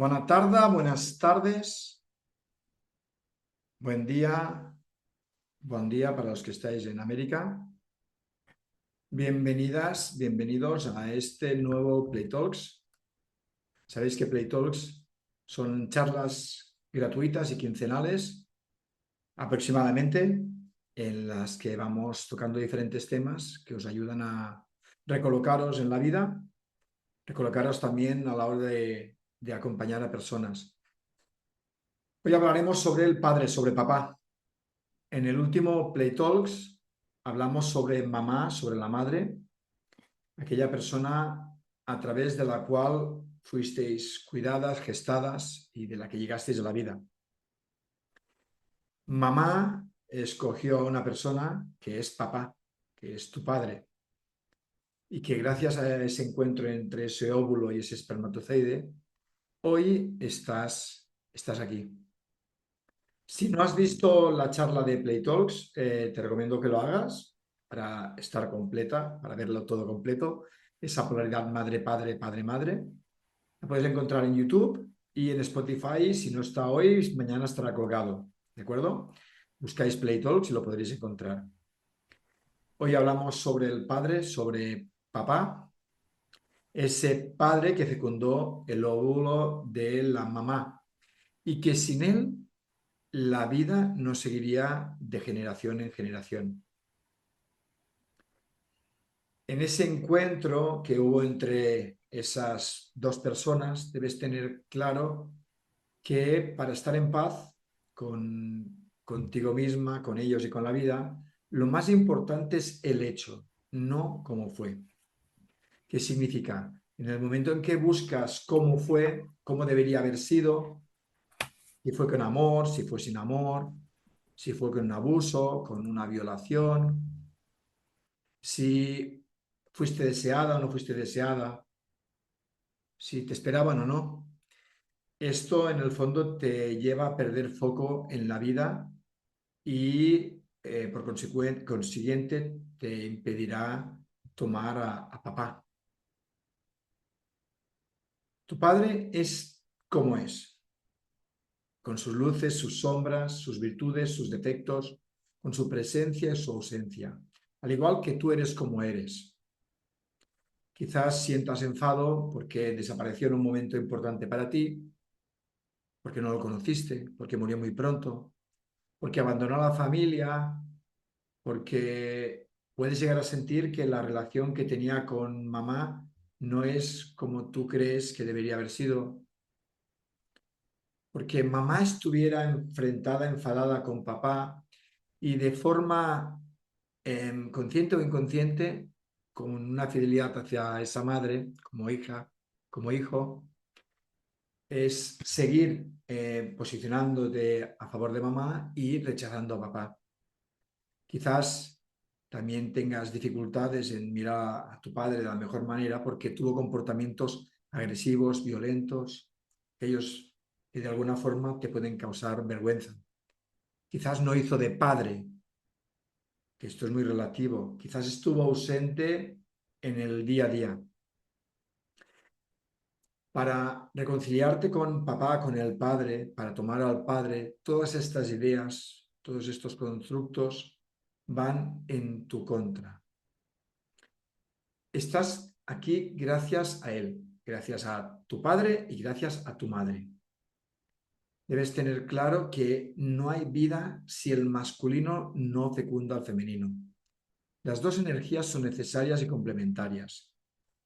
Buena tarde, buenas tardes, buen día para los que estáis en América. Bienvenidas, bienvenidos a este nuevo Play Talks. Sabéis que Play Talks son charlas gratuitas y quincenales aproximadamente, en las que vamos tocando diferentes temas que os ayudan a recolocaros en la vida, recolocaros también a la hora de acompañar a personas. Hoy hablaremos sobre el padre, sobre papá. En el último Play Talks hablamos sobre mamá, sobre la madre, aquella persona a través de la cual fuisteis cuidadas, gestadas y de la que llegasteis a la vida. Mamá escogió a una persona que es papá, que es tu padre, y que gracias a ese encuentro entre ese óvulo y ese espermatozoide, hoy estás aquí. Si no has visto la charla de Play Talks, te recomiendo que lo hagas para estar completa, para verlo todo completo. Esa polaridad madre-padre, padre-madre. La puedes encontrar en YouTube y en Spotify. Si no está hoy, mañana estará colgado. ¿De acuerdo? Buscáis Play Talks y lo podréis encontrar. Hoy hablamos sobre el padre, sobre papá, ese padre que fecundó el óvulo de la mamá y que sin él la vida no seguiría de generación en generación. En ese encuentro que hubo entre esas dos personas, debes tener claro que para estar en paz contigo misma, con ellos y con la vida, lo más importante es el hecho, no cómo fue. ¿Qué significa? En el momento en que buscas cómo fue, cómo debería haber sido, si fue con amor, si fue sin amor, si fue con un abuso, con una violación, si fuiste deseada o no fuiste deseada, si te esperaban o no. Esto en el fondo te lleva a perder foco en la vida y por consiguiente te impedirá tomar a papá. Tu padre es como es, con sus luces, sus sombras, sus virtudes, sus defectos, con su presencia y su ausencia, al igual que tú eres como eres. Quizás sientas enfado porque desapareció en un momento importante para ti, porque no lo conociste, porque murió muy pronto, porque abandonó a la familia, porque puedes llegar a sentir que la relación que tenía con mamá no es como tú crees que debería haber sido, porque mamá estuviera enfrentada, enfadada con papá y de forma consciente o inconsciente, con una fidelidad hacia esa madre, como hija, como hijo, es seguir posicionándote a favor de mamá y rechazando a papá. Quizás también tengas dificultades en mirar a tu padre de la mejor manera porque tuvo comportamientos agresivos, violentos, aquellos que de alguna forma te pueden causar vergüenza. Quizás no hizo de padre, que esto es muy relativo. Quizás estuvo ausente en el día a día. Para reconciliarte con papá, con el padre, para tomar al padre, todas estas ideas, todos estos constructos van en tu contra. Estás aquí gracias a él, gracias a tu padre y gracias a tu madre. Debes tener claro que no hay vida si el masculino no fecunda al femenino. Las dos energías son necesarias y complementarias.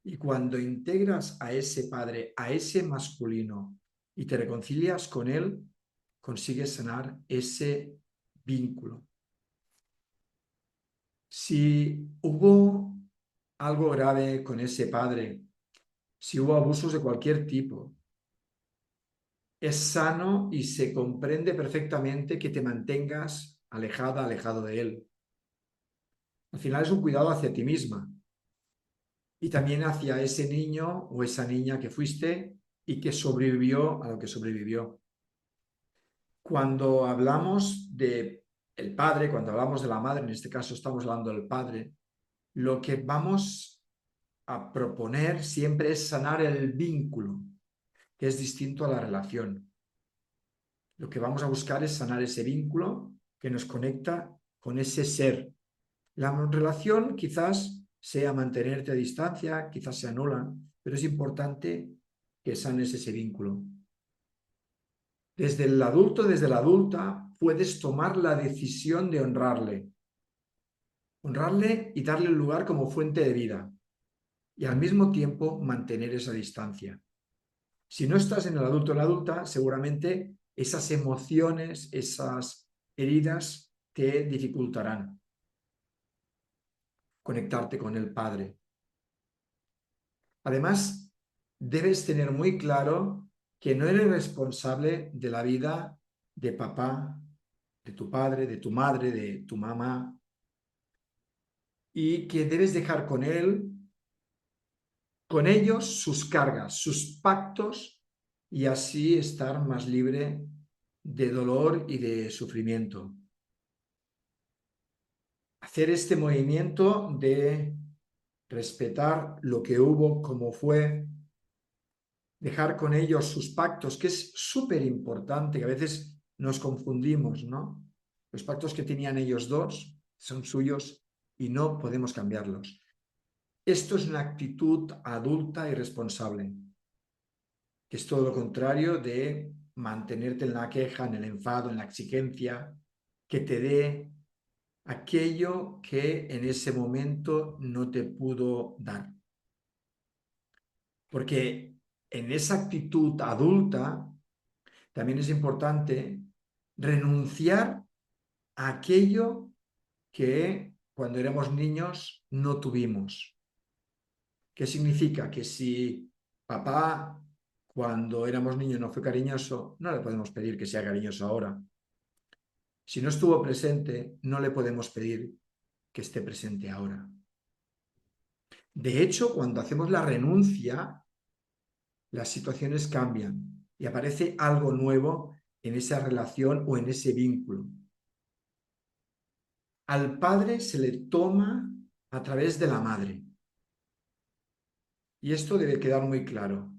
Y cuando integras a ese padre, a ese masculino, y te reconcilias con él, consigues sanar ese vínculo. Si hubo algo grave con ese padre, si hubo abusos de cualquier tipo, es sano y se comprende perfectamente que te mantengas alejada, alejado de él. Al final es un cuidado hacia ti misma y también hacia ese niño o esa niña que fuiste y que sobrevivió a lo que sobrevivió. Cuando hablamos de el padre, cuando hablamos de la madre, en este caso estamos hablando del padre, lo que vamos a proponer siempre es sanar el vínculo. que es distinto a la relación. Lo que vamos a buscar es sanar ese vínculo que nos conecta con ese ser. La relación quizás sea mantenerte a distancia, quizás se anula, pero es importante que sanes ese vínculo. Desde el adulto, desde la adulta, puedes tomar la decisión de honrarle. Honrarle y darle un lugar como fuente de vida. Y al mismo tiempo mantener esa distancia. Si no estás en el adulto o la adulta, seguramente esas emociones, esas heridas te dificultarán conectarte con el Padre. Además, debes tener muy claro que no eres responsable de la vida de papá, de tu padre, de tu madre, de tu mamá, y que debes dejar con ellos sus cargas, sus pactos, y así estar más libre de dolor y de sufrimiento. Hacer este movimiento de respetar lo que hubo, como fue, dejar con ellos sus pactos, que es súper importante, que a veces nos confundimos, ¿no? Los pactos que tenían ellos dos son suyos y no podemos cambiarlos. Esto es una actitud adulta y responsable, que es todo lo contrario de mantenerte en la queja, en el enfado, en la exigencia, que te dé aquello que en ese momento no te pudo dar. Porque en esa actitud adulta también es importante renunciar a aquello que cuando éramos niños no tuvimos. ¿Qué significa? Que si papá cuando éramos niños no fue cariñoso, no le podemos pedir que sea cariñoso ahora. Si no estuvo presente, no le podemos pedir que esté presente ahora. De hecho, cuando hacemos la renuncia, las situaciones cambian y aparece algo nuevo en esa relación o en ese vínculo. Al padre se le toma a través de la madre. Y esto debe quedar muy claro.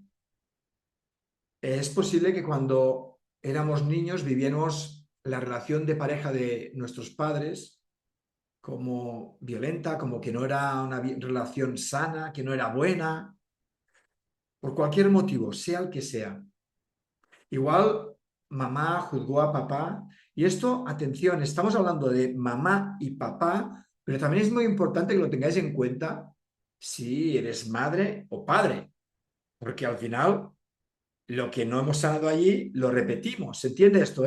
Es posible que cuando éramos niños viviéramos la relación de pareja de nuestros padres como violenta, como que no era una relación sana, que no era buena, por cualquier motivo, sea el que sea. Igual mamá juzgó a papá. Y esto, atención, estamos hablando de mamá y papá, pero también es muy importante que lo tengáis en cuenta si eres madre o padre, porque al final lo que no hemos sanado allí lo repetimos. ¿Se entiende esto,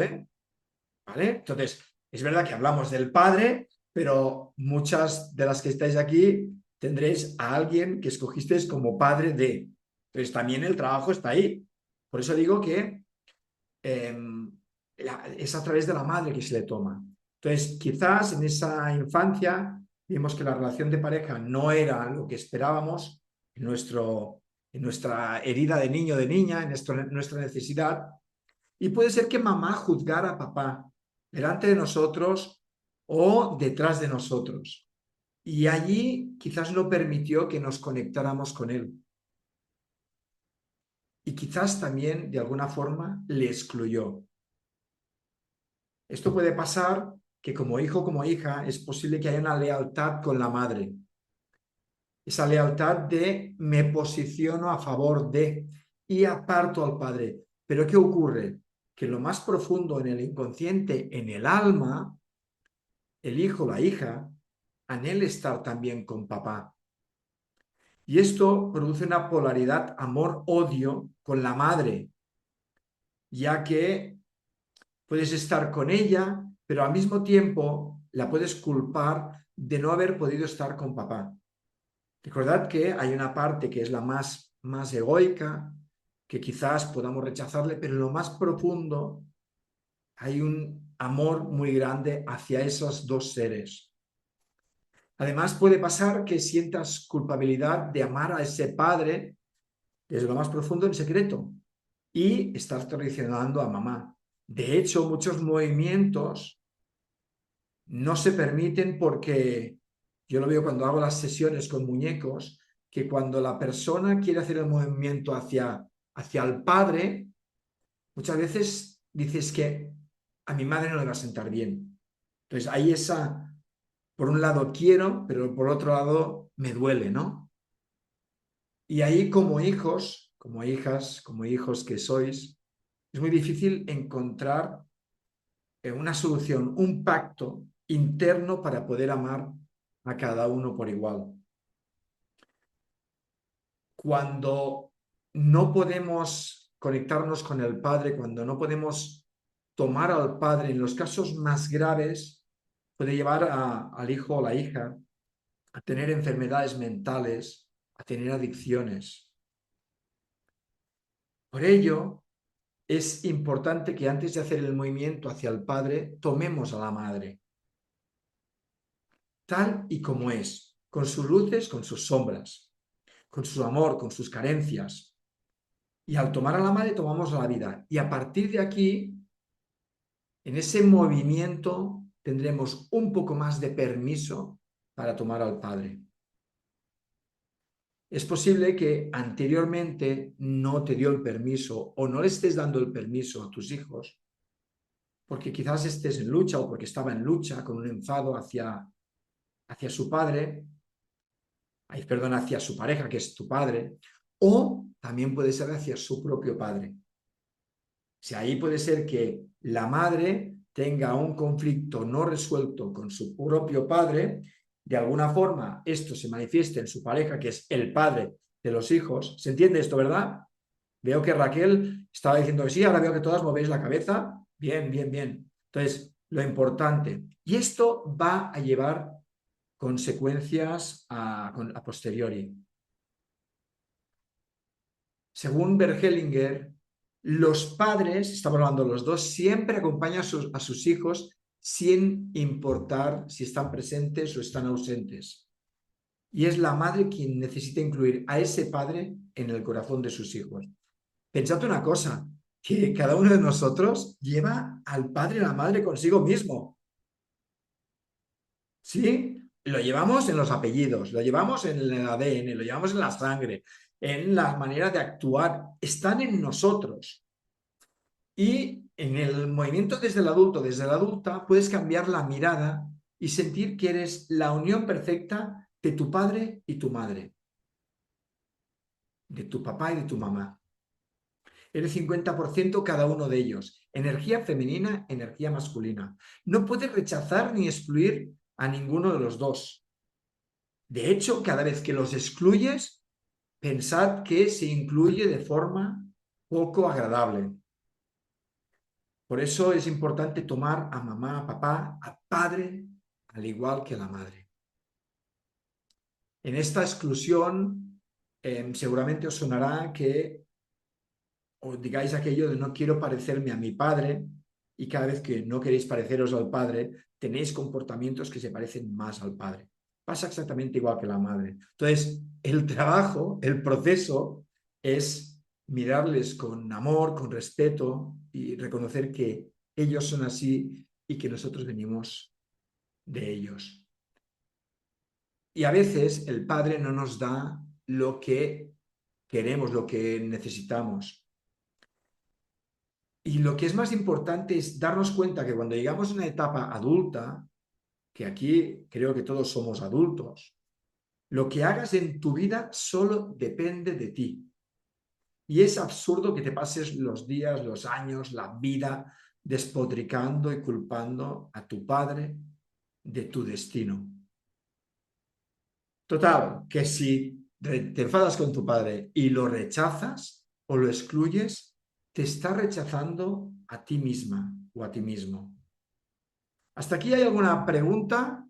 ¿Vale? Entonces, es verdad que hablamos del padre, pero muchas de las que estáis aquí tendréis a alguien que escogisteis como padre de. Entonces, también el trabajo está ahí. Por eso digo que es a través de la madre que se le toma. Entonces, quizás en esa infancia vimos que la relación de pareja no era lo que esperábamos en nuestra herida de niño o de niña, en nuestra necesidad, y puede ser que mamá juzgara a papá delante de nosotros o detrás de nosotros. Y allí quizás no permitió que nos conectáramos con él. Y quizás también, de alguna forma, le excluyó. Esto puede pasar que como hijo o como hija es posible que haya una lealtad con la madre. Esa lealtad de me posiciono a favor de y aparto al padre. Pero ¿qué ocurre? Que lo más profundo en el inconsciente, en el alma, el hijo o la hija anhela estar también con papá. Y esto produce una polaridad amor-odio con la madre, ya que puedes estar con ella, pero al mismo tiempo la puedes culpar de no haber podido estar con papá. Recordad que hay una parte que es la más egoica, que quizás podamos rechazarle, pero en lo más profundo hay un amor muy grande hacia esos dos seres. Además, puede pasar que sientas culpabilidad de amar a ese padre desde lo más profundo en secreto y estás traicionando a mamá. De hecho, muchos movimientos no se permiten porque yo lo veo cuando hago las sesiones con muñecos, que cuando la persona quiere hacer el movimiento hacia el padre, muchas veces dices que a mi madre no le va a sentar bien. Entonces hay esa, por un lado quiero, pero por otro lado me duele, ¿no? Y ahí como hijos, como hijas, como hijos que sois, es muy difícil encontrar una solución, un pacto interno para poder amar a cada uno por igual. Cuando no podemos conectarnos con el Padre, cuando no podemos tomar al Padre, en los casos más graves, puede llevar al hijo o la hija a tener enfermedades mentales, a tener adicciones. Por ello, es importante que antes de hacer el movimiento hacia el Padre, tomemos a la Madre, tal y como es, con sus luces, con sus sombras, con su amor, con sus carencias. Y al tomar a la Madre, tomamos a la vida. Y a partir de aquí, en ese movimiento, tendremos un poco más de permiso para tomar al Padre. Es posible que anteriormente no te dio el permiso o no le estés dando el permiso a tus hijos porque quizás estés en lucha o porque estaba en lucha con un enfado hacia su padre, perdón, hacia su pareja, que es tu padre, o también puede ser hacia su propio padre. O sea, ahí puede ser que la madre tenga un conflicto no resuelto con su propio padre, de alguna forma esto se manifieste en su pareja, que es el padre de los hijos. ¿Se entiende esto, verdad? Veo que Raquel estaba diciendo que sí, ahora veo que todas movéis la cabeza. Bien, bien, bien. Entonces, lo importante. Y esto va a llevar consecuencias a posteriori. Según Bergelinger, los padres, estamos hablando los dos, siempre acompañan a sus hijos sin importar si están presentes o están ausentes. Y es la madre quien necesita incluir a ese padre en el corazón de sus hijos. Pensad una cosa, que cada uno de nosotros lleva al padre y a la madre consigo mismo. ¿Sí? Lo llevamos en los apellidos, lo llevamos en el ADN, lo llevamos en la sangre, en la manera de actuar. Están en nosotros. Y en el movimiento desde el adulto, desde la adulta, puedes cambiar la mirada y sentir que eres la unión perfecta de tu padre y tu madre, de tu papá y de tu mamá. Eres 50% cada uno de ellos. Energía femenina, energía masculina. No puedes rechazar ni excluir a ninguno de los dos. De hecho, cada vez que los excluyes, pensad que se incluye de forma poco agradable. Por eso es importante tomar a mamá, a papá, a padre, al igual que a la madre. En esta exclusión, seguramente os sonará que os digáis aquello de no quiero parecerme a mi padre y cada vez que no queréis pareceros al padre, tenéis comportamientos que se parecen más al padre. Pasa exactamente igual que la madre. Entonces, el trabajo, el proceso es mirarles con amor, con respeto y reconocer que ellos son así y que nosotros venimos de ellos. Y a veces el padre no nos da lo que queremos, lo que necesitamos. Y lo que es más importante es darnos cuenta que cuando llegamos a una etapa adulta, que aquí creo que todos somos adultos, lo que hagas en tu vida solo depende de ti. Y es absurdo que te pases los días, los años, la vida despotricando y culpando a tu padre de tu destino. Total, que si te enfadas con tu padre y lo rechazas o lo excluyes, te está rechazando a ti misma o a ti mismo. ¿Hasta aquí hay alguna pregunta?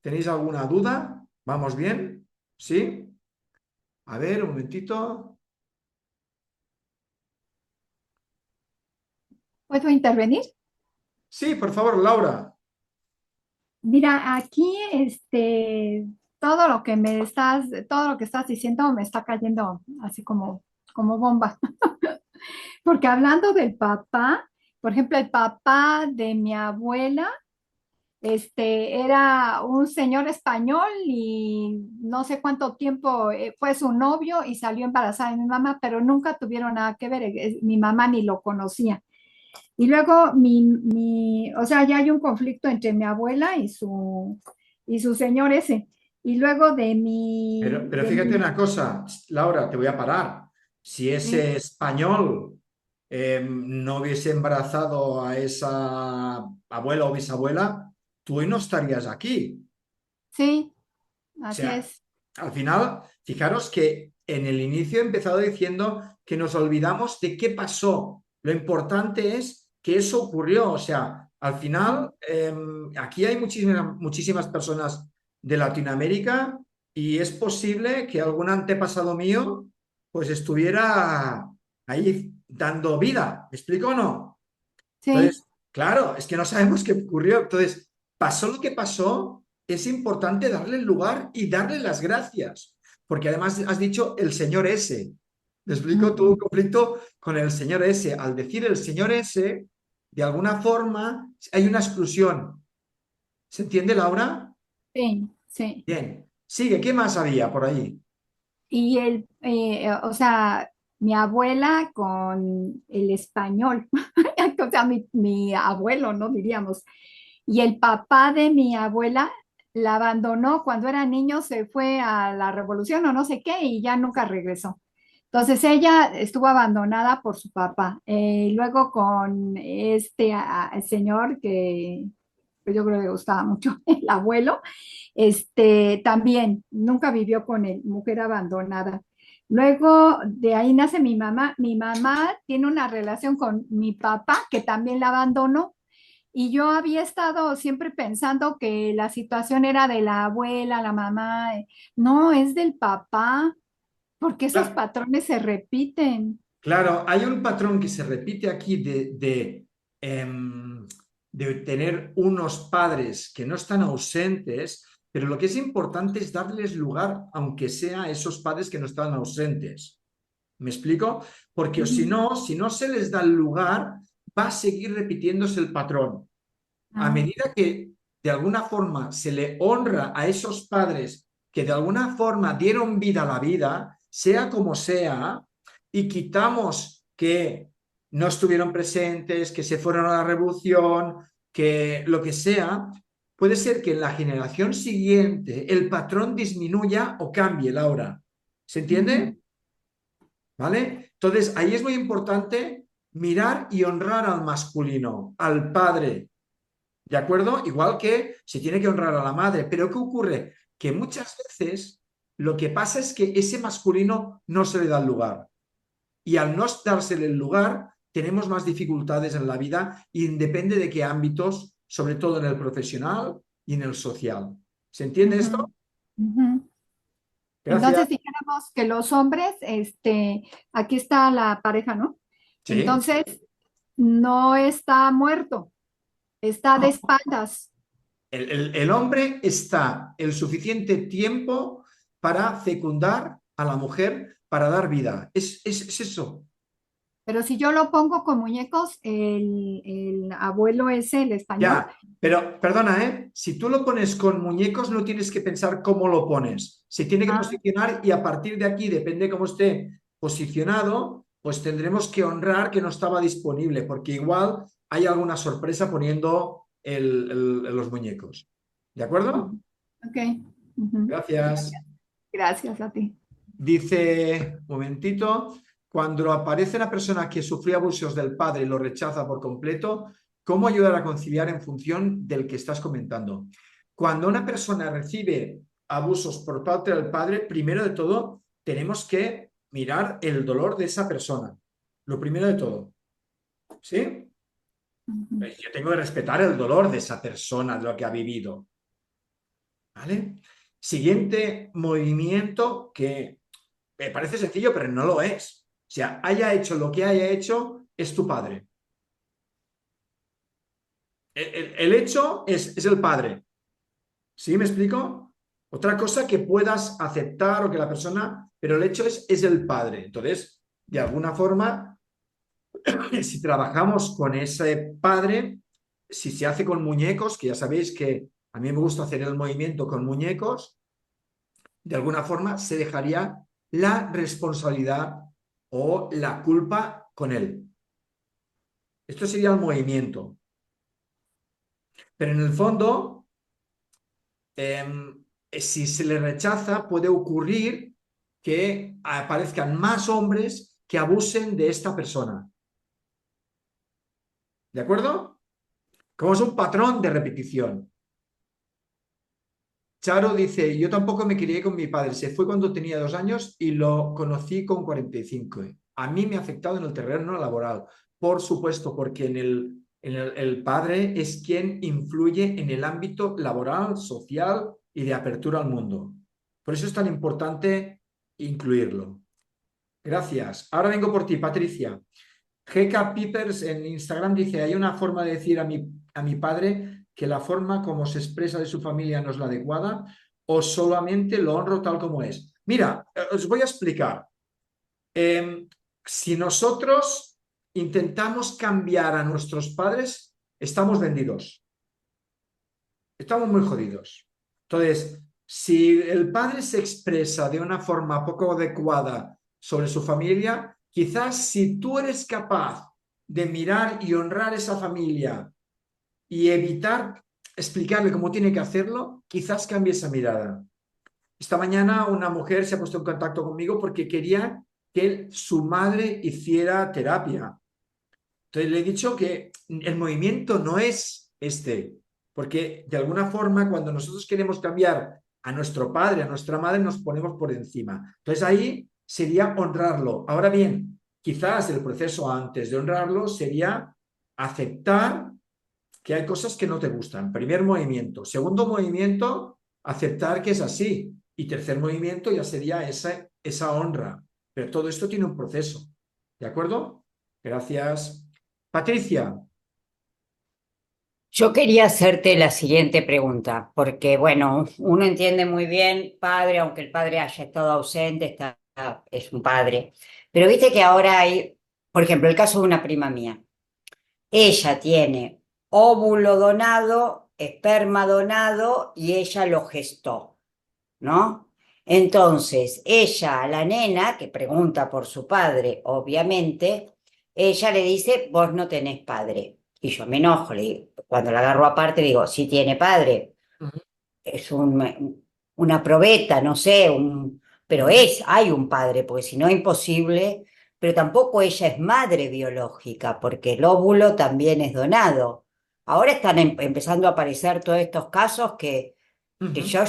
¿Tenéis alguna duda? ¿Vamos bien? ¿Sí? A ver, un momentito. ¿Puedo intervenir? Sí, por favor, Laura. Mira, aquí todo lo que todo lo que estás diciendo me está cayendo así como bomba. Porque hablando del papá, por ejemplo, el papá de mi abuela era un señor español y no sé cuánto tiempo fue su novio y salió embarazada de mi mamá, pero nunca tuvieron nada que ver, mi mamá ni lo conocía. Y luego o sea, ya hay un conflicto entre mi abuela y su señor ese. Y luego Pero fíjate una cosa, Laura, te voy a parar. Si sí, ese español no hubiese embarazado a esa abuela o bisabuela, tú hoy no estarías aquí. sí, O así sea, es. al final, fijaros que en el inicio he empezado diciendo que nos olvidamos de qué pasó. Lo importante es que eso ocurrió. O sea, al final, aquí hay muchísimas personas de Latinoamérica y es posible que algún antepasado mío pues estuviera ahí dando vida. ¿Me explico o no? Sí, Entonces, claro, es que no sabemos qué ocurrió. Entonces, pasó lo que pasó, es importante darle el lugar y darle las gracias, porque además has dicho el señor S. ¿Me explico? Tuvo un ujú, conflicto con el señor S. Al decir el señor S, de alguna forma hay una exclusión. ¿Se entiende, Laura? sí, sí. Bien. Sigue, ¿qué más había por ahí? Y o sea, mi abuela con el español, o sea, mi abuelo, ¿no? Diríamos. Y el papá de mi abuela la abandonó cuando era niño, se fue a la revolución o no sé qué, y ya nunca regresó. Entonces ella estuvo abandonada por su papá. Luego con señor que yo creo que le gustaba mucho, el abuelo, también nunca vivió con él, mujer abandonada. Luego de ahí nace mi mamá. Mi mamá tiene una relación con mi papá que también la abandonó. Y yo había estado siempre pensando que la situación era de la abuela, la mamá. No, es del papá, porque esos Cla- patrones se repiten. Claro, hay un patrón que se repite aquí de tener unos padres que no están ausentes, pero lo que es importante es darles lugar, aunque sea a esos padres que no están ausentes. ¿Me explico? Porque Ujú. si no se les da el lugar, va a seguir repitiéndose el patrón. A Ah, medida que de alguna forma se le honra a esos padres que de alguna forma dieron vida a la vida, sea como sea, y quitamos que no estuvieron presentes, que se fueron a la revolución, que lo que sea, puede ser que en la generación siguiente el patrón disminuya o cambie, Laura. ¿Se ujú. entiende? ¿Vale? Entonces, ahí es muy importante mirar y honrar al masculino, al padre, ¿de acuerdo? Igual que se tiene que honrar a la madre. Pero ¿qué ocurre? Que muchas veces lo que pasa es que ese masculino no se le da el lugar. Y al no dársele el lugar, tenemos más dificultades en la vida y depende de qué ámbitos, sobre todo en el profesional y en el social. ¿Se entiende esto? Ujú, ujú. Gracias. Entonces dijéramos que los hombres, aquí está la pareja, ¿no? Sí. Entonces, no está muerto, está de espaldas. El hombre está el suficiente tiempo para fecundar a la mujer, para dar vida. Es eso. Pero si yo lo pongo con muñecos, el abuelo ese, el español, Ya, pero perdona, ¿eh? Si tú lo pones con muñecos, no tienes que pensar cómo lo pones. Se tiene que ah, posicionar y a partir de aquí, depende cómo esté posicionado, pues tendremos que honrar que no estaba disponible, porque igual hay alguna sorpresa poniendo los muñecos. ¿De acuerdo? ujú, ok. Ujú. Gracias. Gracias a ti. Dice, un momentito, cuando aparece una persona que sufrió abusos del padre y lo rechaza por completo, ¿cómo ayudar a conciliar en función del que estás comentando? Cuando una persona recibe abusos por parte del padre, primero de todo, tenemos que mirar el dolor de esa persona. Lo primero de todo, ¿sí? Ujú. Yo tengo que respetar el dolor de esa persona, de lo que ha vivido, ¿vale? Siguiente movimiento que me parece sencillo, pero no lo es. O sea, haya hecho lo que haya hecho, es tu padre. El hecho es el padre. ¿Sí me explico? Otra cosa que puedas aceptar o que la persona, pero el hecho es el padre. Entonces, de alguna forma, si trabajamos con ese padre, si se hace con muñecos, que ya sabéis que a mí me gusta hacer el movimiento con muñecos, de alguna forma se dejaría la responsabilidad o la culpa con él. Esto sería el movimiento. Pero en el fondo, si se le rechaza, puede ocurrir que aparezcan más hombres que abusen de esta persona. ¿De acuerdo? Como es un patrón de repetición. Charo dice, yo tampoco me crié con mi padre, se fue cuando tenía 2 años y lo conocí con 45. A mí me ha afectado en el terreno laboral, por supuesto, porque el padre es quien influye en el ámbito laboral, social y de apertura al mundo. Por eso es tan importante incluirlo. Gracias. Ahora vengo por ti, Patricia. GK Pipers en Instagram dice, hay una forma de decir a mi padre que la forma como se expresa de su familia no es la adecuada o solamente lo honro tal como es. Mira, os voy a explicar. Si nosotros intentamos cambiar a nuestros padres, estamos vendidos. Estamos muy jodidos. Entonces, si el padre se expresa de una forma poco adecuada sobre su familia, quizás si tú eres capaz de mirar y honrar esa familia y evitar explicarle cómo tiene que hacerlo, quizás cambie esa mirada. Esta mañana una mujer se ha puesto en contacto conmigo porque quería que su madre hiciera terapia. Entonces le he dicho que el movimiento no es este, porque de alguna forma cuando nosotros queremos cambiar a nuestro padre, a nuestra madre, nos ponemos por encima. Entonces ahí sería honrarlo. Ahora bien, quizás el proceso antes de honrarlo sería aceptar que hay cosas que no te gustan. Primer movimiento. Segundo movimiento, aceptar que es así. Y tercer movimiento ya sería esa honra. Pero todo esto tiene un proceso. ¿De acuerdo? Gracias. Patricia. Yo quería hacerte la siguiente pregunta, porque bueno, uno entiende muy bien padre, aunque el padre haya estado ausente, es un padre. Pero viste que ahora hay, por ejemplo, el caso de una prima mía. Ella tiene óvulo donado, esperma donado y ella lo gestó, ¿no? Entonces, ella a la nena, que pregunta por su padre, obviamente, ella le dice, vos no tenés padre. Y yo me enojo, cuando la agarro aparte, digo, sí tiene padre, Ujú, es una probeta, no sé, pero ujú. hay un padre, porque si no, imposible, pero tampoco ella es madre biológica, porque el óvulo también es donado. Ahora están empezando a aparecer todos estos casos que Ujú. yo,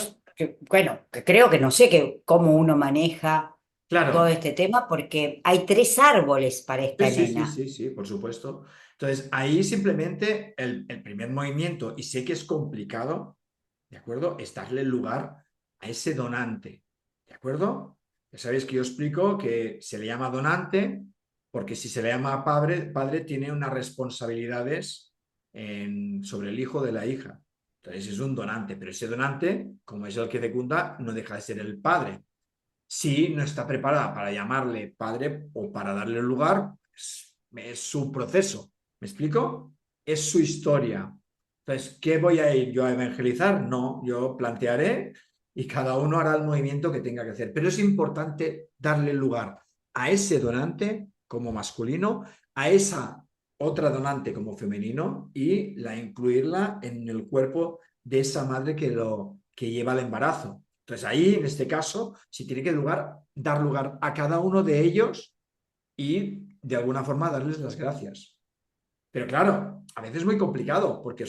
bueno, que creo que no sé cómo uno maneja todo Claro. este tema, porque hay tres árboles para Sí, esta sí, sí, nena. sí, sí, por supuesto. Entonces, ahí simplemente el primer movimiento, y sé que es complicado, ¿de acuerdo? Es darle lugar a ese donante, ¿de acuerdo? Ya sabéis que yo explico que se le llama donante porque si se le llama padre, padre tiene unas responsabilidades sobre el hijo de la hija. Entonces es un donante, pero ese donante, como es el que fecunda, no deja de ser el padre. Si no está preparada para llamarle padre o para darle lugar, es su proceso. ¿Me explico? Es su historia. Entonces, ¿qué voy a ir yo a evangelizar? No, yo plantearé y cada uno hará el movimiento que tenga que hacer. Pero es importante darle lugar a ese donante como masculino, a esa otra donante como femenino y incluirla en el cuerpo de esa madre que lleva el embarazo. Entonces ahí, en este caso, se tiene que dar lugar a cada uno de ellos y de alguna forma darles las gracias. Pero claro, a veces es muy complicado porque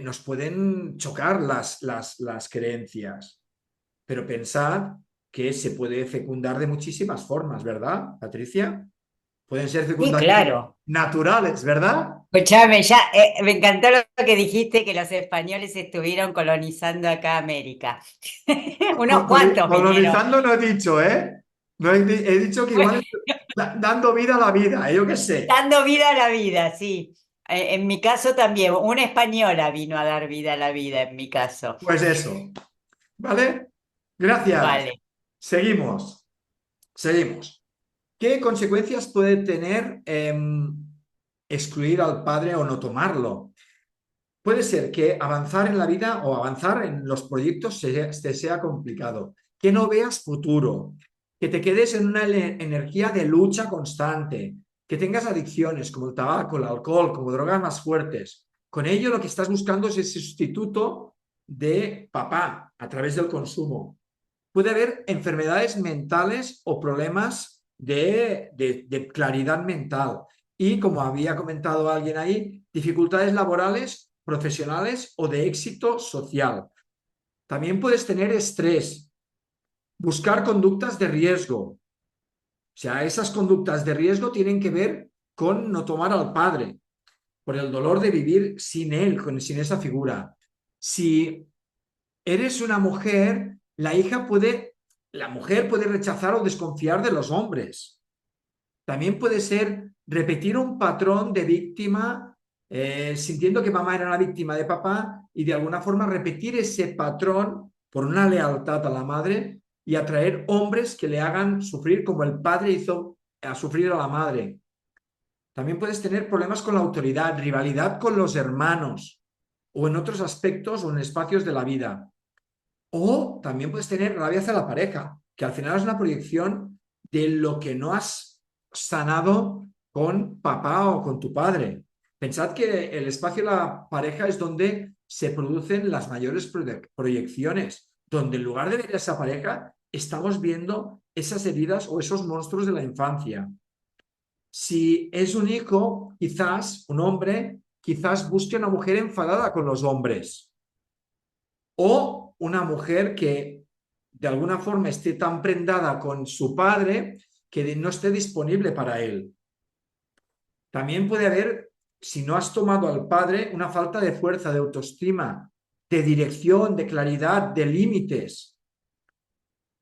nos pueden chocar las creencias, pero pensad que se puede fecundar de muchísimas formas, ¿verdad, Patricia? Pueden ser Sí, fecundaciones claro. naturales, ¿verdad? Escuchame, ya, me encantó lo que dijiste, que los españoles estuvieron colonizando acá América. Unos cuantos vinieron. Colonizando no he dicho, ¿eh? No he dicho que igual dando vida a la vida, yo qué sé. Dando vida a la vida, sí. En mi caso también, una española vino a dar vida a la vida, en mi caso. Pues eso, ¿vale? Gracias. Vale. Seguimos, seguimos. ¿Qué consecuencias puede tener excluir al padre o no tomarlo. Puede ser que avanzar en la vida o avanzar en los proyectos te sea complicado, que no veas futuro, que te quedes en una energía de lucha constante, que tengas adicciones como el tabaco, el alcohol, como drogas más fuertes. Con ello lo que estás buscando es ese sustituto de papá a través del consumo. Puede haber enfermedades mentales o problemas de claridad mental. Y como había comentado alguien ahí, dificultades laborales, profesionales o de éxito social. También puedes tener estrés, buscar conductas de riesgo. O sea, esas conductas de riesgo tienen que ver con no tomar al padre, por el dolor de vivir sin él, sin esa figura. Si eres una mujer, la mujer puede rechazar o desconfiar de los hombres. También puede ser repetir un patrón de víctima, sintiendo que mamá era la víctima de papá y de alguna forma repetir ese patrón por una lealtad a la madre y atraer hombres que le hagan sufrir como el padre hizo a sufrir a la madre. También puedes tener problemas con la autoridad, rivalidad con los hermanos o en otros aspectos o en espacios de la vida. O también puedes tener rabia hacia la pareja, que al final es una proyección de lo que no has sanado con papá o con tu padre. Pensad que el espacio de la pareja es donde se producen las mayores proyecciones, donde en lugar de ver a esa pareja, estamos viendo esas heridas o esos monstruos de la infancia. Si es un hijo, quizás un hombre, quizás busque una mujer enfadada con los hombres. O una mujer que de alguna forma esté tan prendada con su padre que no esté disponible para él. También puede haber, si no has tomado al padre, una falta de fuerza, de autoestima, de dirección, de claridad, de límites.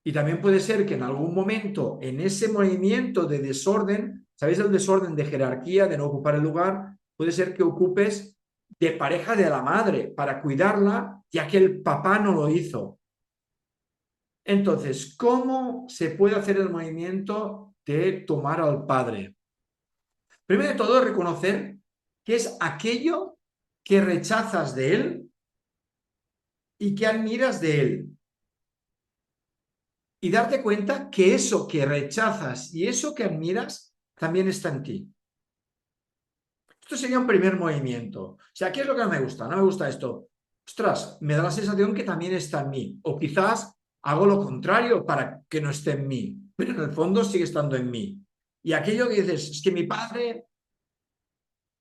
Y también puede ser que en algún momento, en ese movimiento de desorden, ¿sabéis el desorden de jerarquía, de no ocupar el lugar? Puede ser que ocupes de pareja de la madre para cuidarla, ya que el papá no lo hizo. Entonces, ¿cómo se puede hacer el movimiento de tomar al padre? Primero de todo, reconocer que es aquello que rechazas de él y que admiras de él. Y darte cuenta que eso que rechazas y eso que admiras también está en ti. Esto sería un primer movimiento. O sea, ¿qué es lo que no me gusta? No me gusta esto. Ostras, me da la sensación que también está en mí. O quizás hago lo contrario para que no esté en mí, pero en el fondo sigue estando en mí. Y aquello que dices, es que mi padre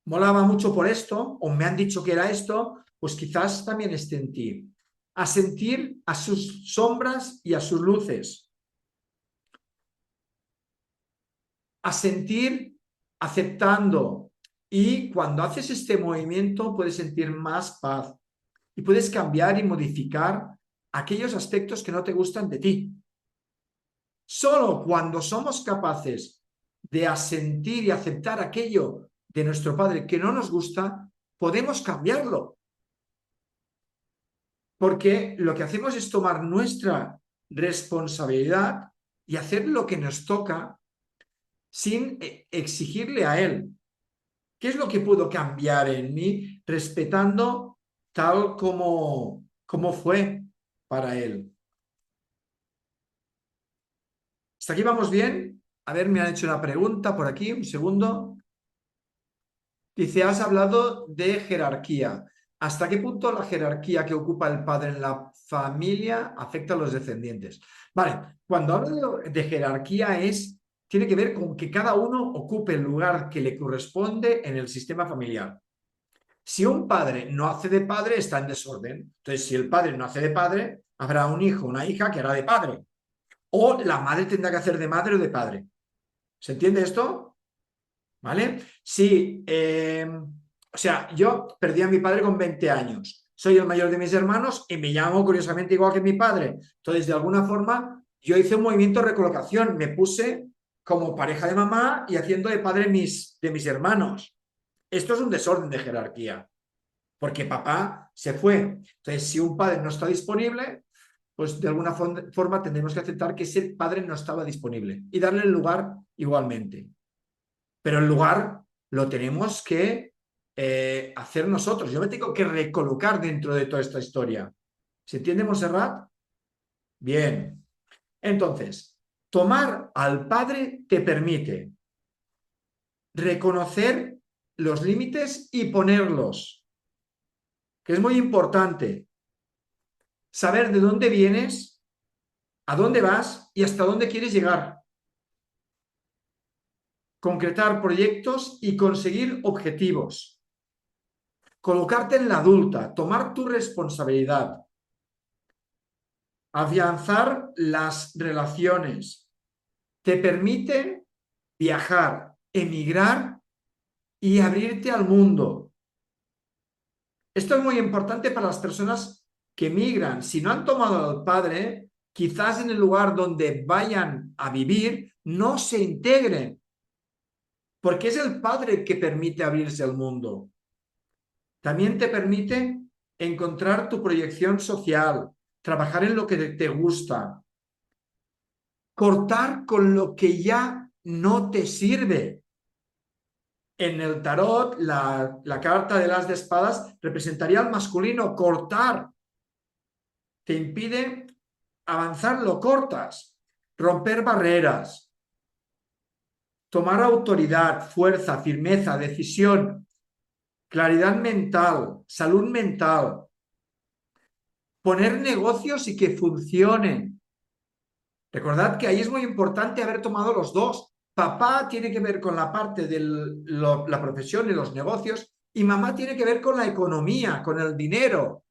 molaba mucho por esto, o me han dicho que era esto, pues quizás también esté en ti. A sentir a sus sombras y a sus luces. A sentir aceptando. Y cuando haces este movimiento puedes sentir más paz y puedes cambiar y modificar aquellos aspectos que no te gustan de ti. Solo cuando somos capaces de asentir y aceptar aquello de nuestro padre que no nos gusta, podemos cambiarlo. Porque lo que hacemos es tomar nuestra responsabilidad y hacer lo que nos toca sin exigirle a él. ¿Qué es lo que puedo cambiar en mí respetando tal como fue para él? ¿Hasta aquí vamos bien? A ver, me han hecho una pregunta por aquí, un segundo. Dice, has hablado de jerarquía. ¿Hasta qué punto la jerarquía que ocupa el padre en la familia afecta a los descendientes? Vale, cuando hablo de jerarquía tiene que ver con que cada uno ocupe el lugar que le corresponde en el sistema familiar. Si un padre no hace de padre, está en desorden. Entonces, si el padre no hace de padre, habrá un hijo, una hija que hará de padre. O la madre tendrá que hacer de madre o de padre. ¿Se entiende esto? ¿Vale? Sí, o sea, yo perdí a mi padre con 20 años. Soy el mayor de mis hermanos y me llamo curiosamente igual que mi padre. Entonces, de alguna forma, yo hice un movimiento de recolocación. Me puse como pareja de mamá y haciendo de padre de mis hermanos. Esto es un desorden de jerarquía, porque papá se fue. Entonces, si un padre no está disponible, pues de alguna forma tendremos que aceptar que ese padre no estaba disponible y darle el lugar igualmente. Pero el lugar lo tenemos que hacer nosotros. Yo me tengo que recolocar dentro de toda esta historia. ¿Se entiende, Montserrat? Bien. Entonces, tomar al padre te permite reconocer los límites y ponerlos, que es muy importante. Saber de dónde vienes, a dónde vas y hasta dónde quieres llegar. Concretar proyectos y conseguir objetivos. Colocarte en la adulta, tomar tu responsabilidad. Afianzar las relaciones. Te permite viajar, emigrar y abrirte al mundo. Esto es muy importante para las personas que migran. Si no han tomado al padre, quizás en el lugar donde vayan a vivir no se integren, porque es el padre que permite abrirse al mundo. También te permite encontrar tu proyección social, trabajar en lo que te gusta, cortar con lo que ya no te sirve. En el tarot, la carta de las de espadas representaría al masculino. Cortar te impide avanzar, lo cortas. Romper barreras, tomar autoridad, fuerza, firmeza, decisión, claridad mental, salud mental, poner negocios y que funcionen. Recordad que ahí es muy importante haber tomado los dos. Papá tiene que ver con la parte de la profesión y los negocios, y mamá tiene que ver con la economía, con el dinero.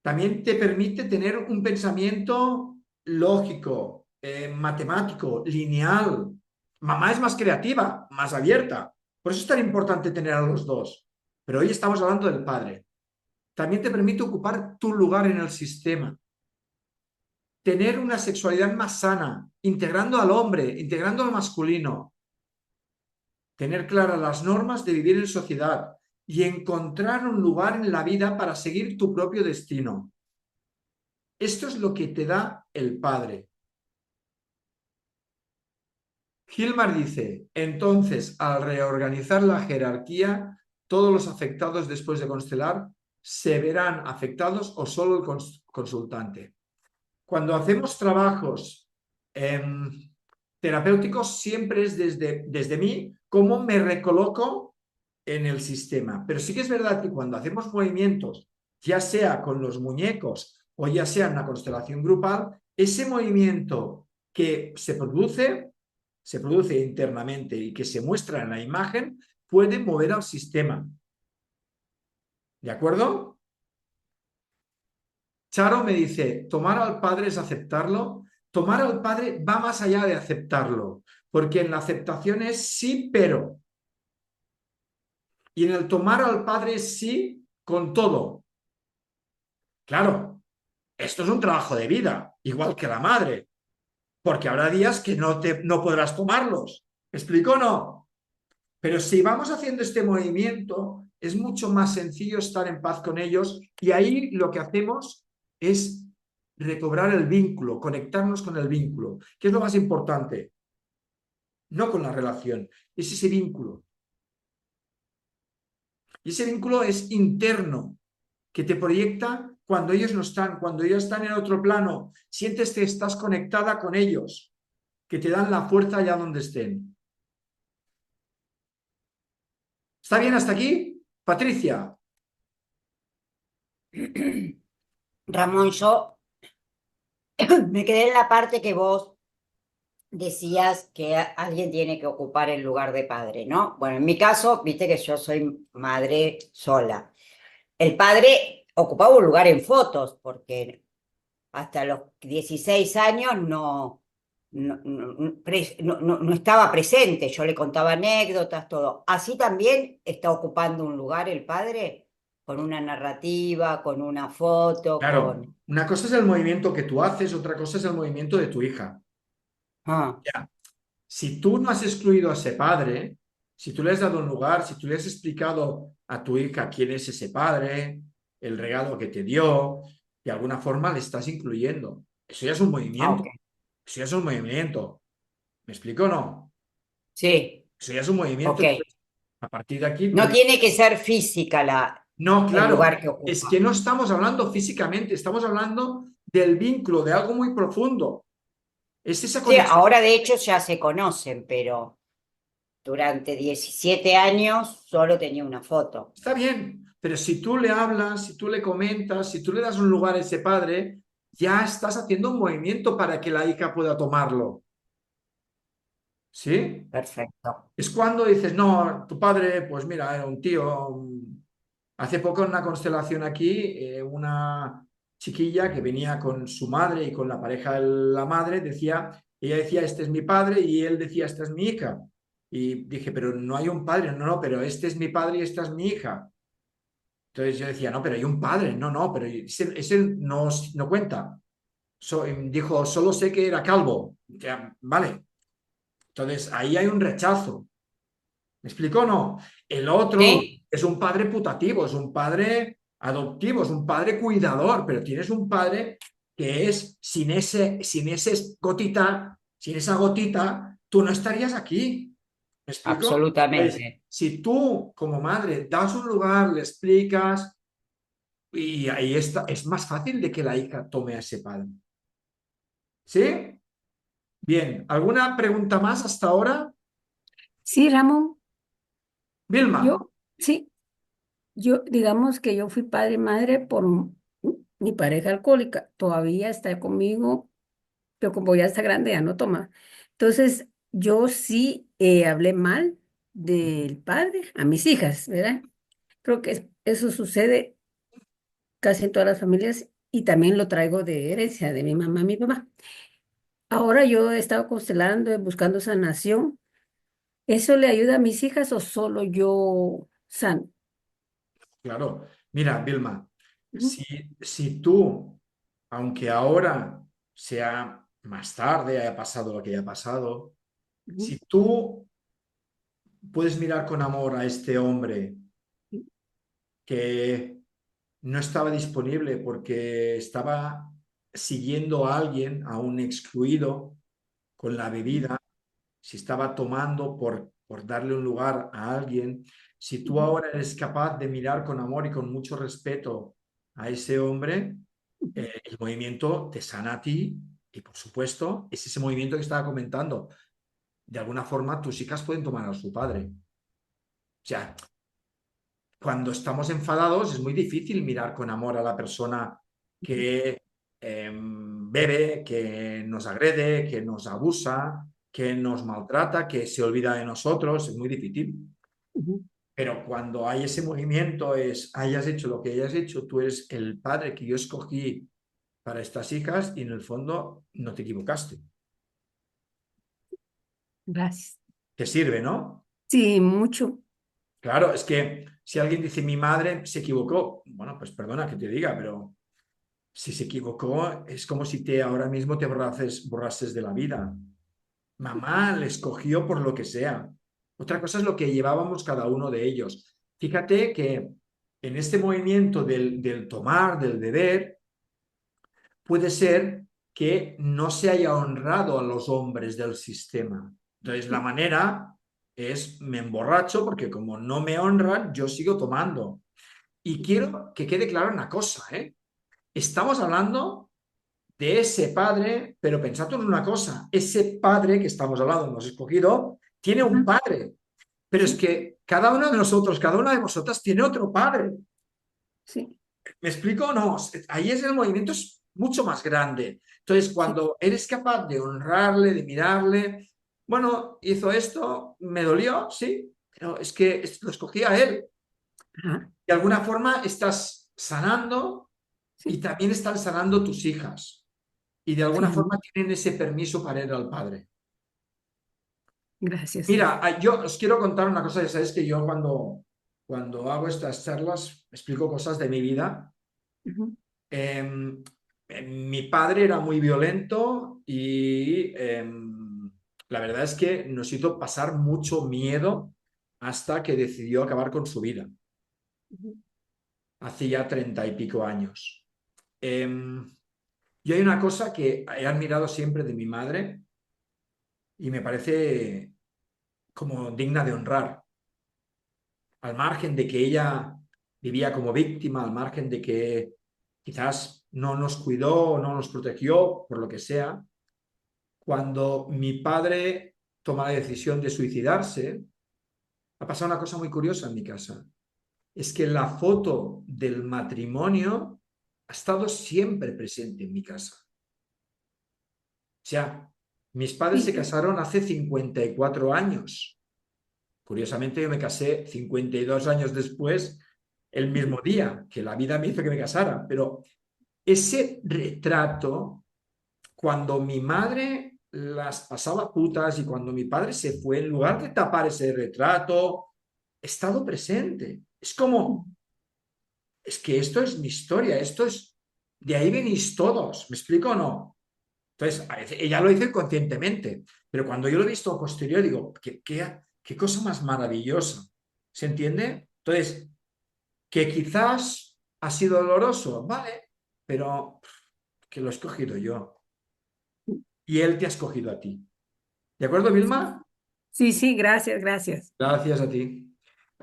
También te permite tener un pensamiento lógico, matemático, lineal. Mamá es más creativa, más abierta. Por eso es tan importante tener a los dos. Pero hoy estamos hablando del padre. También te permite ocupar tu lugar en el sistema. Tener una sexualidad más sana, integrando al hombre, integrando al masculino. Tener claras las normas de vivir en sociedad y encontrar un lugar en la vida para seguir tu propio destino. Esto es lo que te da el padre. Gilmar dice, entonces, al reorganizar la jerarquía, todos los afectados después de constelar se verán afectados o solo el consultante. Cuando hacemos trabajos terapéuticos, siempre es desde mí cómo me recoloco en el sistema. Pero sí que es verdad que cuando hacemos movimientos, ya sea con los muñecos o ya sea en una constelación grupal, ese movimiento que se produce internamente y que se muestra en la imagen, puede mover al sistema. ¿De acuerdo? Charo me dice, tomar al padre es aceptarlo. Tomar al padre va más allá de aceptarlo, porque en la aceptación es sí, pero. Y en el tomar al padre es sí con todo. Claro, esto es un trabajo de vida, igual que la madre, porque habrá días que no podrás tomarlos. ¿Me explico o no? Pero si vamos haciendo este movimiento, es mucho más sencillo estar en paz con ellos y ahí lo que hacemos es recobrar el vínculo, conectarnos con el vínculo, que es lo más importante, no con la relación, es ese vínculo. Y ese vínculo es interno, que te proyecta cuando ellos no están, cuando ellos están en otro plano, sientes que estás conectada con ellos, que te dan la fuerza allá donde estén. ¿Está bien hasta aquí? Patricia. Ramón, yo me quedé en la parte que vos decías que alguien tiene que ocupar el lugar de padre, ¿no? Bueno, en mi caso, viste que yo soy madre sola. El padre ocupaba un lugar en fotos, porque hasta los 16 años no estaba presente. Yo le contaba anécdotas, todo. Así también está ocupando un lugar el padre, con una narrativa, con una foto, Claro, con... una cosa es el movimiento que tú haces, otra cosa es el movimiento de tu hija. Ah, Ya. Si tú no has excluido a ese padre, si tú le has dado un lugar, si tú le has explicado a tu hija quién es ese padre, el regalo que te dio, de alguna forma le estás incluyendo. Eso ya es un movimiento. ok. Eso ya es un movimiento. ¿Me explico o no? Sí. Eso ya es un movimiento. Ok. Entonces, a partir de aquí, No tiene que ser física no, el lugar claro, que es que ocupa. no estamos hablando físicamente, estamos hablando del vínculo, de algo muy profundo. Es esa Sí, conexión. ahora de hecho ya se conocen, pero durante 17 años solo tenía una foto. Está bien, pero si tú le hablas, si tú le comentas, si tú le das un lugar a ese padre, ya estás haciendo un movimiento para que la hija pueda tomarlo. ¿Sí? Perfecto. Es cuando dices, no, tu padre, pues mira, era un tío. Hace poco en una constelación aquí, una chiquilla que venía con su madre y con la pareja de la madre, ella decía, este es mi padre y él decía, esta es mi hija. Y dije, pero no hay un padre, no, no, pero este es mi padre y esta es mi hija. Entonces yo decía, no, pero hay un padre, no, no, pero ese no, no cuenta. Dijo, solo sé que era calvo. Ya, vale. Entonces ahí hay un rechazo. ¿Me explico o no? El otro Sí, es un padre putativo, es un padre adoptivo, es un padre cuidador, pero tienes un padre que es sin ese gotita, sin esa gotita, tú no estarías aquí. ¿Me explico? Entonces, absolutamente. si tú como madre das un lugar, le explicas, y ahí está, es más fácil de que la hija tome a ese padre. ¿Sí? Bien, ¿alguna pregunta más hasta ahora? Sí, Ramón, Vilma, yo, sí, yo, digamos que yo fui padre y madre por mi pareja alcohólica, todavía está conmigo, pero como ya está grande, ya no toma. Entonces, yo sí hablé mal del padre a mis hijas, ¿verdad? Creo que eso sucede casi en todas las familias y también lo traigo de herencia de mi mamá y mi papá. Ahora yo he estado constelando, buscando sanación. ¿Eso le ayuda a mis hijas o solo yo sano? claro. Mira, Vilma, Ujú, si tú, aunque ahora sea más tarde, haya pasado lo que haya pasado, ujú, si tú puedes mirar con amor a este hombre que no estaba disponible porque estaba siguiendo a alguien, a un excluido, con la bebida, si estaba tomando por darle un lugar a alguien, si tú ujú, ahora eres capaz de mirar con amor y con mucho respeto a ese hombre, ujú, el movimiento te sana a ti y por supuesto es ese movimiento que estaba comentando. De alguna forma tus hijas pueden tomar a su padre. O sea, cuando estamos enfadados es muy difícil mirar con amor a la persona que bebe, que nos agrede, que nos abusa, que nos maltrata, que se olvida de nosotros, es muy difícil. ujú. Pero cuando hay ese movimiento, hayas hecho lo que hayas hecho, tú eres el padre que yo escogí para estas hijas y en el fondo no te equivocaste. Gracias. Te sirve, ¿no? Sí, mucho. Claro, es que si alguien dice mi madre se equivocó, bueno, pues perdona que te diga, pero si se equivocó, es como si ahora mismo te borrases de la vida. Mamá le escogió por lo que sea. Otra cosa es lo que llevábamos cada uno de ellos. Fíjate que en este movimiento del tomar, del beber, puede ser que no se haya honrado a los hombres del sistema. Entonces, la manera es me emborracho porque como no me honran, yo sigo tomando. Y quiero que quede clara una cosa, ¿eh? Estamos hablando de ese padre, pero pensad en una cosa, ese padre que estamos hablando, hemos escogido, tiene un Ajá, padre, pero es sí, que cada uno de nosotros, cada una de vosotras tiene otro padre. sí, ¿Me explico o no? Ahí es el movimiento es mucho más grande. Entonces, sí. cuando eres capaz de honrarle, de mirarle, bueno, hizo esto, me dolió, sí, pero es que lo escogí a él. Ajá, De alguna forma estás sanando y sí. también están sanando tus hijas. Y de alguna Sí, forma tienen ese permiso para ir al padre. gracias. Mira, yo os quiero contar una cosa, ya sabéis que yo cuando hago estas charlas explico cosas de mi vida. Ujú, Mi padre era muy violento y la verdad es que nos hizo pasar mucho miedo hasta que decidió acabar con su vida, ujú, hace ya 30 y pico años. Em, yo hay una cosa que he admirado siempre de mi madre y me parece como digna de honrar, al margen de que ella vivía como víctima, al margen de que quizás no nos cuidó, no nos protegió, por lo que sea. Cuando mi padre toma la decisión de suicidarse, ha pasado una cosa muy curiosa en mi casa. Es que la foto del matrimonio ha estado siempre presente en mi casa. O sea, mis padres se Sí, casaron hace 54 años. Curiosamente, yo me casé 52 años después, el mismo día, que la vida me hizo que me casara. Pero ese retrato, cuando mi madre las pasaba putas y cuando mi padre se fue, en lugar de tapar ese retrato, he estado presente. Es como, es que esto es mi historia, esto es, de ahí venís todos, ¿me explico o no? Entonces, a veces, ella lo hizo inconscientemente, pero cuando yo lo he visto a posterior, digo, qué cosa más maravillosa, ¿se entiende? Entonces, que quizás ha sido doloroso, vale, pero que lo he escogido yo y él te ha escogido a ti. ¿De acuerdo, Vilma? sí, sí, gracias, gracias. Gracias a ti.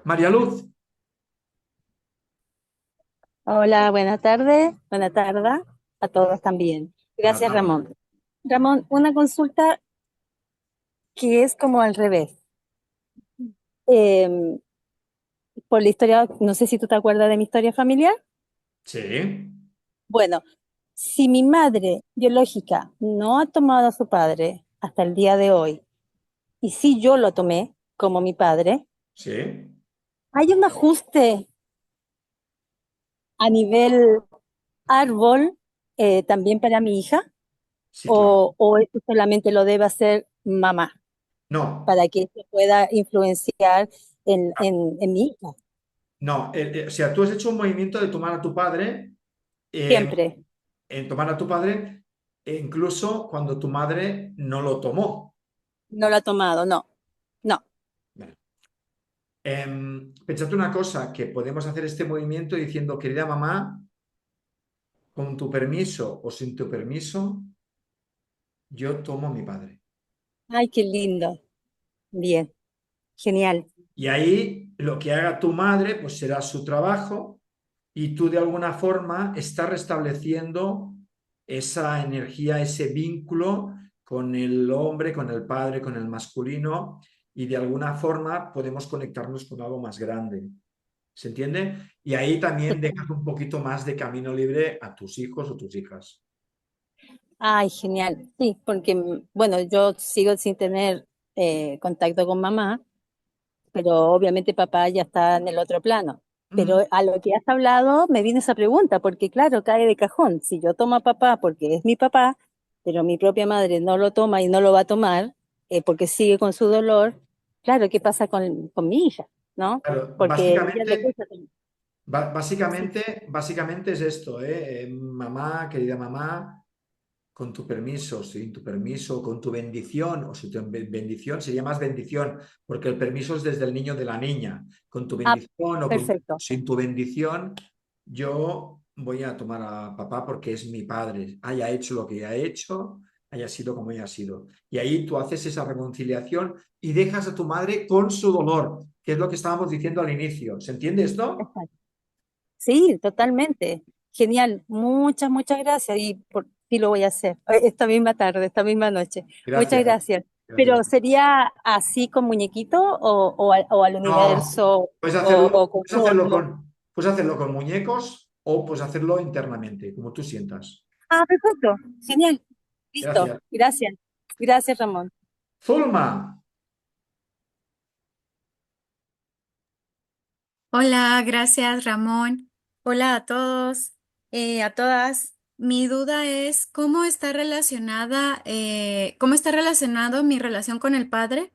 María Luz, Hola, buenas tardes. Buenas tardes a todos también. buenas Gracias, tardes. Ramón. Ramón, una consulta que es como al revés. Eh, por la historia, no sé si tú te acuerdas de mi historia familiar. Sí, Bueno, si mi madre biológica no ha tomado a su padre hasta el día de hoy, y si yo lo tomé como mi padre, sí, ¿hay un ajuste a nivel árbol también para mi hija? sí, claro. O eso solamente lo debe hacer mamá No, para que se pueda influenciar en mi hija? no, o sea, tú has hecho un movimiento de tomar a tu padre, eh, Siempre. en tomar a tu padre, e incluso cuando tu madre no lo tomó. No lo ha tomado, no. No. Vale. Pensad una cosa, que podemos hacer este movimiento diciendo, querida mamá, con tu permiso o sin tu permiso, yo tomo a mi padre. Ay, qué lindo. Bien. Genial. Y ahí lo que haga tu madre, pues será su trabajo y tú de alguna forma estás restableciendo esa energía, ese vínculo con el hombre, con el padre, con el masculino y de alguna forma podemos conectarnos con algo más grande. ¿Se entiende? Y ahí también dejas un poquito más de camino libre a tus hijos o tus hijas. Ay, genial. Sí, porque, bueno, yo sigo sin tener contacto con mamá, pero obviamente papá ya está en el otro plano. Mm. Pero a lo que has hablado me viene esa pregunta, porque claro, cae de cajón. Si yo tomo a papá porque es mi papá, pero mi propia madre no lo toma y no lo va a tomar porque sigue con su dolor, claro, ¿qué pasa con mi hija? ¿No? Claro, Porque a ella le cuesta. Sí, básicamente es esto, ¿eh? Mamá, querida mamá, con tu permiso, sin tu permiso, con tu bendición, o sin tu bendición, sería más bendición, porque el permiso es desde el niño de la niña. Con tu ah, bendición o perfecto. sin tu bendición, yo voy a tomar a papá porque es mi padre, haya hecho lo que haya hecho, haya sido como haya sido. Y ahí tú haces esa reconciliación y dejas a tu madre con su dolor, que es lo que estábamos diciendo al inicio. ¿Se entiende esto? Exacto. Sí, totalmente. Genial. Muchas, muchas gracias. Y por sí lo voy a hacer esta misma tarde, esta misma noche. Muchas Gracias. gracias. Gracias. Pero ¿sería así con muñequito o al No, universo o con todo? puedes hacerlo con muñecos o puedes hacerlo internamente, como tú sientas. Ah, perfecto. Genial. Listo. Gracias. Gracias. Gracias, Ramón. Zulma, Hola, gracias Ramón. Hola a todos, a todas. Mi duda es cómo está relacionado mi relación con el padre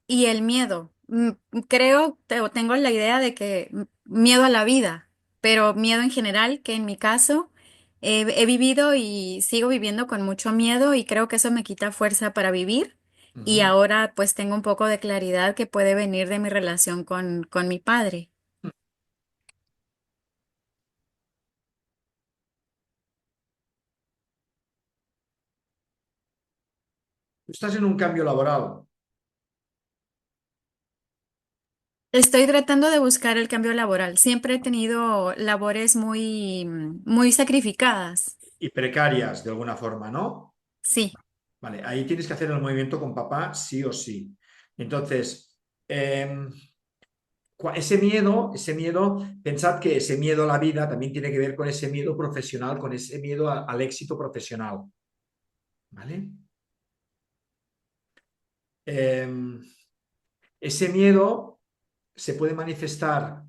y el miedo. O tengo la idea de que miedo a la vida, pero miedo en general, que en mi caso he vivido y sigo viviendo con mucho miedo y creo que eso me quita fuerza para vivir. Y ujú. ahora pues tengo un poco de claridad que puede venir de mi relación con mi padre. Estás en un cambio laboral. Estoy tratando de buscar el cambio laboral. Siempre he tenido labores muy sacrificadas. Y precarias de alguna forma, ¿no? Sí, Vale, ahí tienes que hacer el movimiento con papá sí o sí. Entonces, em, ese miedo, pensad que ese miedo a la vida también tiene que ver con ese miedo profesional, con ese miedo al éxito profesional, ¿vale? Em, ese miedo se puede manifestar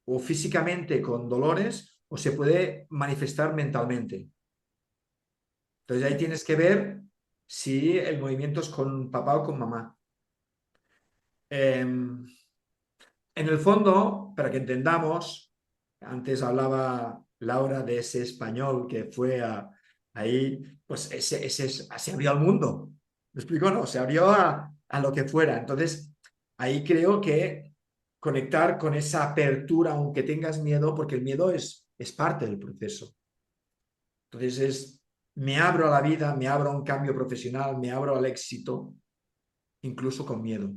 o físicamente con dolores o se puede manifestar mentalmente. Entonces ahí tienes que ver si el movimiento es con papá o con mamá. Em, En el fondo, para que entendamos, antes hablaba Laura de ese español que fue ahí, pues se abrió al mundo. ¿Me explico? No, se abrió a lo que fuera. Entonces, ahí creo que conectar con esa apertura, aunque tengas miedo, porque el miedo es parte del proceso. Entonces, me abro a la vida, me abro a un cambio profesional, me abro al éxito, incluso con miedo.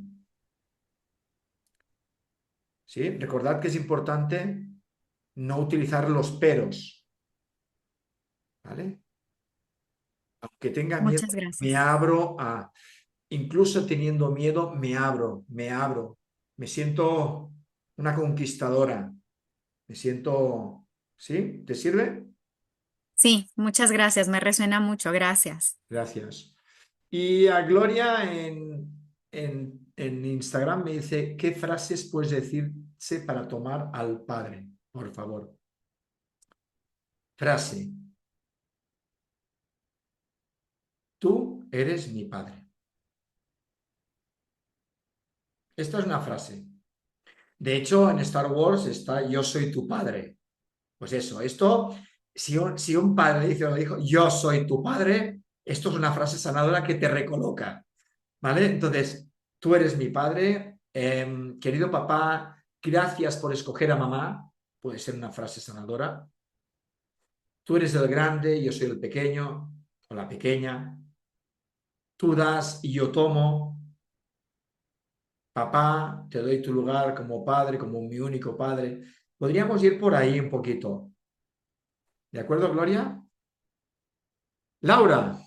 ¿Sí? Recordad que es importante no utilizar los peros, ¿vale? Aunque tenga miedo, muchas me gracias. abro a, incluso teniendo miedo, me abro, me siento una conquistadora, me siento, ¿sí? ¿Te sirve? Sí, muchas gracias. Me resuena mucho. Gracias. Gracias. Y a Gloria en Instagram me dice, ¿qué frases puedes decirse para tomar al padre? Por favor. Frase, tú eres mi padre. Esta es una frase. De hecho, en Star Wars está yo soy tu padre. Pues eso, esto, si un padre dice lo dijo, yo soy tu padre, esto es una frase sanadora que te recoloca, ¿vale? Entonces, tú eres mi padre, querido papá, gracias por escoger a mamá, puede ser una frase sanadora. Tú eres el grande, yo soy el pequeño o la pequeña. Tú das y yo tomo. Papá, te doy tu lugar como padre, como mi único padre. Podríamos ir por ahí un poquito. ¿De acuerdo, Gloria? Laura,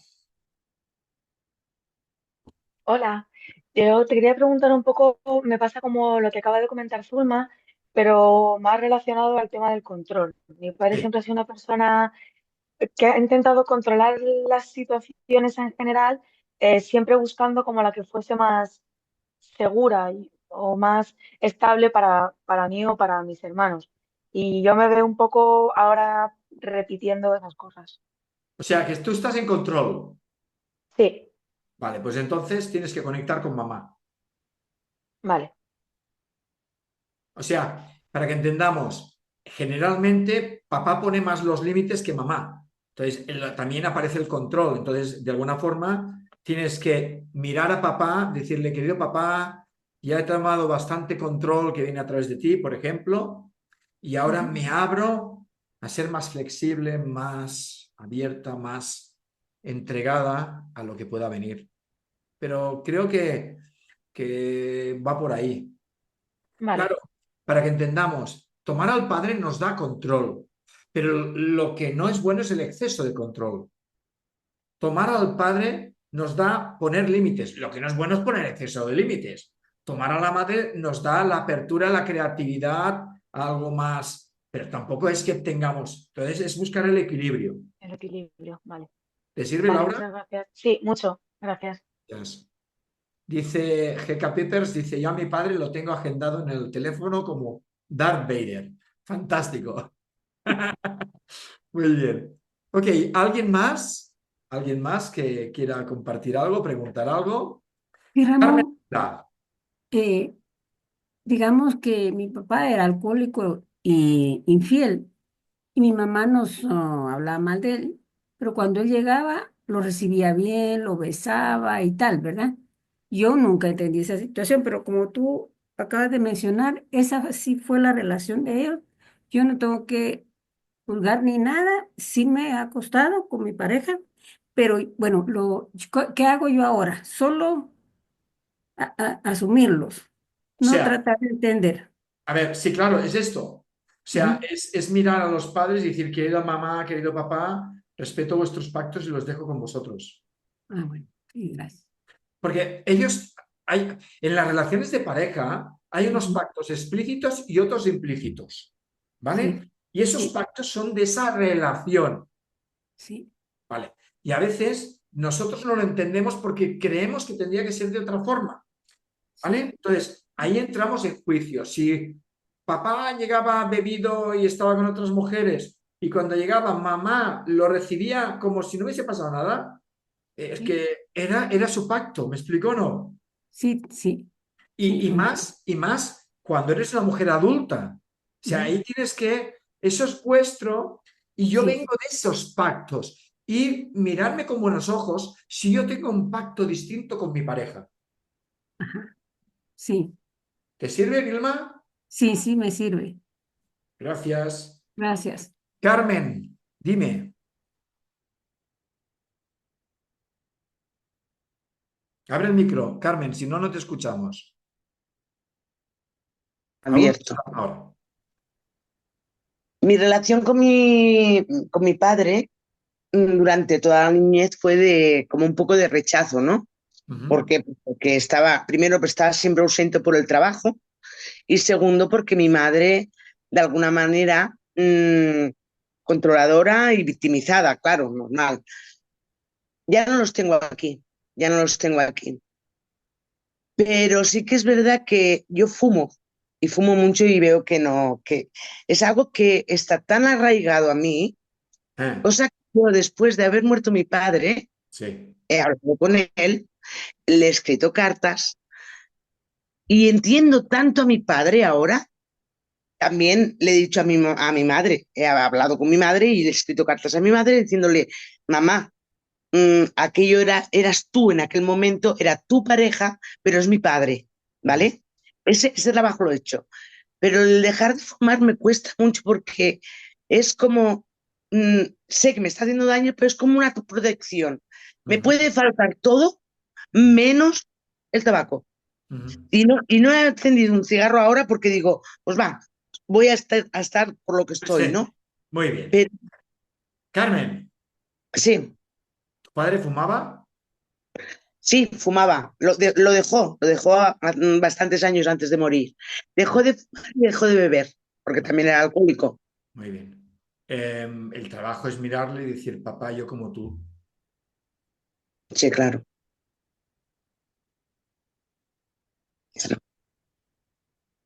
Hola, yo te quería preguntar un poco, me pasa como lo que acaba de comentar Zulma, pero más relacionado al tema del control. Mi padre sí. siempre ha sido una persona que ha intentado controlar las situaciones en general, siempre buscando como la que fuese más segura o más estable para mí o para mis hermanos. Y yo me veo un poco ahora repitiendo esas cosas. O sea, que tú estás en control. Sí, Vale, pues entonces tienes que conectar con mamá. vale, O sea, para que entendamos, generalmente papá pone más los límites que mamá. Entonces, también aparece el control. Entonces, de alguna forma, tienes que mirar a papá, decirle, querido papá, ya he tomado bastante control que viene a través de ti, por ejemplo, y ahora ujú, me abro a ser más flexible, más abierta, más entregada a lo que pueda venir. Pero creo que va por ahí. vale, Claro, para que entendamos, tomar al padre nos da control, pero lo que no es bueno es el exceso de control. Tomar al padre nos da poner límites, lo que no es bueno es poner exceso de límites. Tomar a la madre nos da la apertura, la creatividad, algo más, pero tampoco es que tengamos, entonces es buscar el equilibrio. el equilibrio, vale. ¿Te sirve, Vale, Laura? muchas gracias. Sí, mucho, gracias. Yes. Dice GK Peppers, dice, ya mi padre lo tengo agendado en el teléfono como Darth Vader. Fantástico. Muy bien. Ok, ¿alguien más? ¿Alguien más que quiera compartir algo, preguntar algo? Y Carmen, Ramón, eh, digamos que mi papá era alcohólico y infiel, y mi mamá nos hablaba mal de él, pero cuando él llegaba lo recibía bien, lo besaba y tal, ¿verdad? Yo nunca entendí esa situación, pero como tú acabas de mencionar, esa sí fue la relación de ellos. Yo no tengo que juzgar ni nada, sí me ha costado con mi pareja, pero bueno, ¿qué hago yo ahora? Solo asumirlos. O No sea, tratar de entender. a ver, sí, claro, es esto. O sea, Ujú. es mirar a los padres y decir, querida mamá, querido papá, respeto vuestros pactos y los dejo con vosotros. Ah, bueno, sí, gracias. Porque en las relaciones de pareja hay unos Ujú. pactos explícitos y otros implícitos, Sí, ¿vale? Y esos sí, pactos son de esa relación, sí, ¿vale? Y a veces nosotros no lo entendemos porque creemos que tendría que ser de otra forma, ¿vale? sí. Entonces, ahí entramos en juicio. Si papá llegaba bebido y estaba con otras mujeres y cuando llegaba mamá lo recibía como si no hubiese pasado nada, es Sí, que era su pacto, ¿me explico o no? sí, sí, sí, Y más cuando eres una mujer adulta. O sea, ujú, ahí tienes que, eso es vuestro y yo sí, vengo de esos pactos. Y mirarme con buenos ojos si yo tengo un pacto distinto con mi pareja. ajá, sí, ¿Te sirve, Vilma? sí, sí, me sirve. Gracias. Gracias. Carmen, dime. Abre el micro, Carmen, si no, no te escuchamos. Ahora, Abierto. ahora. Mi relación con mi padre durante toda la niñez fue de como un poco de rechazo, ¿no? Ujú. Porque estaba, primero, pues estaba siempre ausente por el trabajo y segundo, porque mi madre, de alguna manera, controladora y victimizada, claro, normal. Ya no los tengo aquí, ya no los tengo aquí. Pero sí que es verdad que yo fumo y fumo mucho y veo que no, que es algo que está tan arraigado a mí. Eh, Cosa que yo, después de haber muerto mi padre, sí. he hablado con él, le he escrito cartas y entiendo tanto a mi padre ahora. También le he dicho a mi madre, he hablado con mi madre y le he escrito cartas a mi madre diciéndole, mamá, aquello eras tú en aquel momento, era tu pareja, pero es mi padre, Ujú. ¿vale? Ese trabajo lo he hecho. Pero el dejar de fumar me cuesta mucho porque es como, sé que me está haciendo daño, pero es como una protección. Me Ujú. puede faltar todo menos el tabaco. Ujú. Y no he encendido un cigarro ahora porque digo, pues va, voy a estar por lo que estoy, Sí, ¿no? muy bien. Pero Carmen, sí, ¿tu padre fumaba? sí, fumaba. Lo dejó bastantes años antes de morir. Dejó de fumar y dejó de beber, porque también era alcohólico. Muy bien. El trabajo es mirarle y decir, papá, yo como tú. Sí, claro. Claro.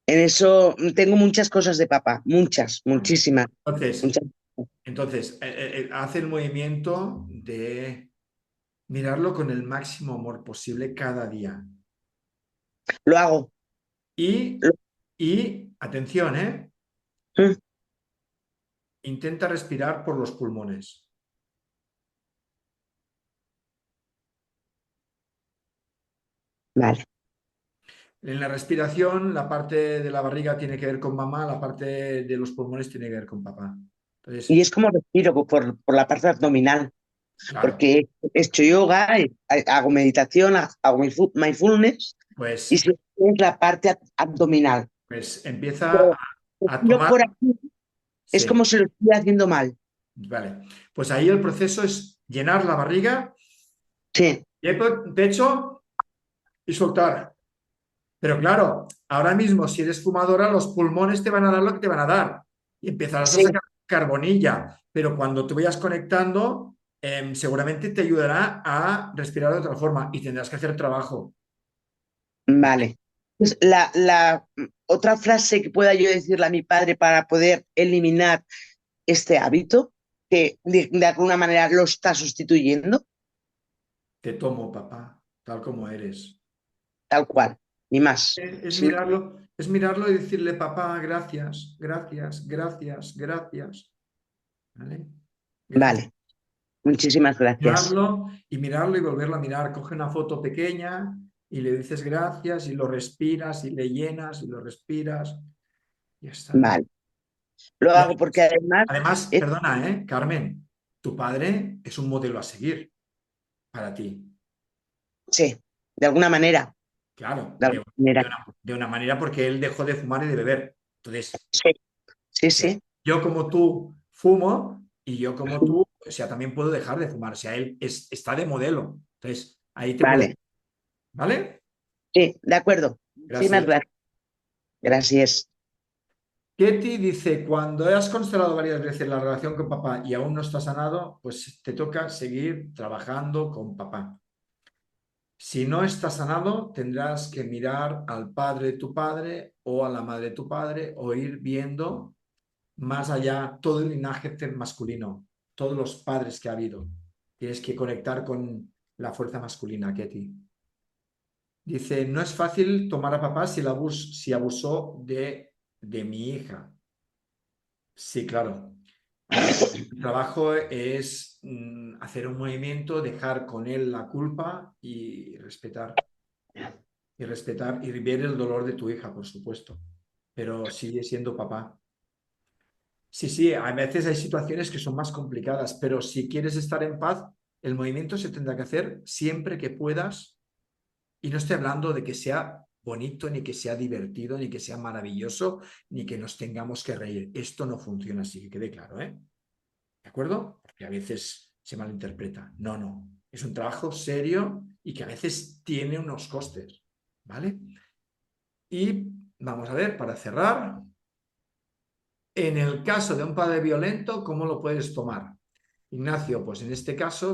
En eso tengo muchas cosas de papá, muchas, muchísimas, Entonces, muchas. hace el movimiento de mirarlo con el máximo amor posible cada día. Lo hago. Y, Lo- y atención, ¿eh? Mm, Intenta respirar por los pulmones. vale. En la respiración, la parte de la barriga tiene que ver con mamá, la parte de los pulmones tiene que ver con papá. Y Entonces, es como respiro por la parte abdominal, claro, porque he hecho yoga, hago meditación, hago mindfulness, y pues, siempre es la parte abdominal. pues empieza Pero a respiro tomar. por aquí, es Sí, como si lo estuviera haciendo mal. vale. Pues ahí el proceso es llenar la barriga Sí, y el pecho y soltar. Pero claro, ahora mismo si eres fumadora, los pulmones te van a dar lo que te van a dar y empezarás a sí, sacar carbonilla. Pero cuando te vayas conectando, seguramente te ayudará a respirar de otra forma y tendrás que hacer trabajo. vale. Pues otra frase que pueda yo decirle a mi padre para poder eliminar este hábito, que de alguna manera lo está sustituyendo, Te tomo, papá, tal como eres. tal cual, ni más. Sí, Es mirarlo y decirle, papá, gracias, gracias, gracias, gracias. ¿Vale? Gracias. vale, muchísimas gracias. Mirarlo y volverlo a mirar. Coge una foto pequeña y le dices gracias y lo respiras y le llenas y lo respiras. Ya está. Vale, lo Y hago porque además, además, es- perdona, Carmen, tu padre es un modelo a seguir para ti. sí, de alguna manera. Claro, de alguna manera. de una manera porque él dejó de fumar y de beber. Entonces, Sí, sí, o sea, sí. yo como tú fumo y yo como tú, o sea, también puedo dejar de fumar. O sea, él está de modelo. Entonces, ahí te puedo... Vale, ¿Vale? sí, de acuerdo. Sí, más Gracias. gracias. Gracias. Ketty dice, cuando has constelado varias veces la relación con papá y aún no está sanado, pues te toca seguir trabajando con papá. Si no está sanado, tendrás que mirar al padre de tu padre o a la madre de tu padre o ir viendo más allá todo el linaje masculino, todos los padres que ha habido. Tienes que conectar con la fuerza masculina, Ketty. Dice, no es fácil tomar a papá si abusó de mi hija. Sí, claro. El trabajo es hacer un movimiento, dejar con él la culpa y respetar. Y respetar y ver el dolor de tu hija, por supuesto. Pero sigue siendo papá. Sí, sí, a veces hay situaciones que son más complicadas, pero si quieres estar en paz, el movimiento se tendrá que hacer siempre que puedas. Y no estoy hablando de que sea bonito, ni que sea divertido, ni que sea maravilloso, ni que nos tengamos que reír. Esto no funciona así, que quede claro, ¿eh? ¿De acuerdo? Porque a veces se malinterpreta. No, no. Es un trabajo serio y que a veces tiene unos costes, ¿vale? Y vamos a ver, para cerrar, en el caso de un padre violento, ¿cómo lo puedes tomar? Ignacio, pues en este caso,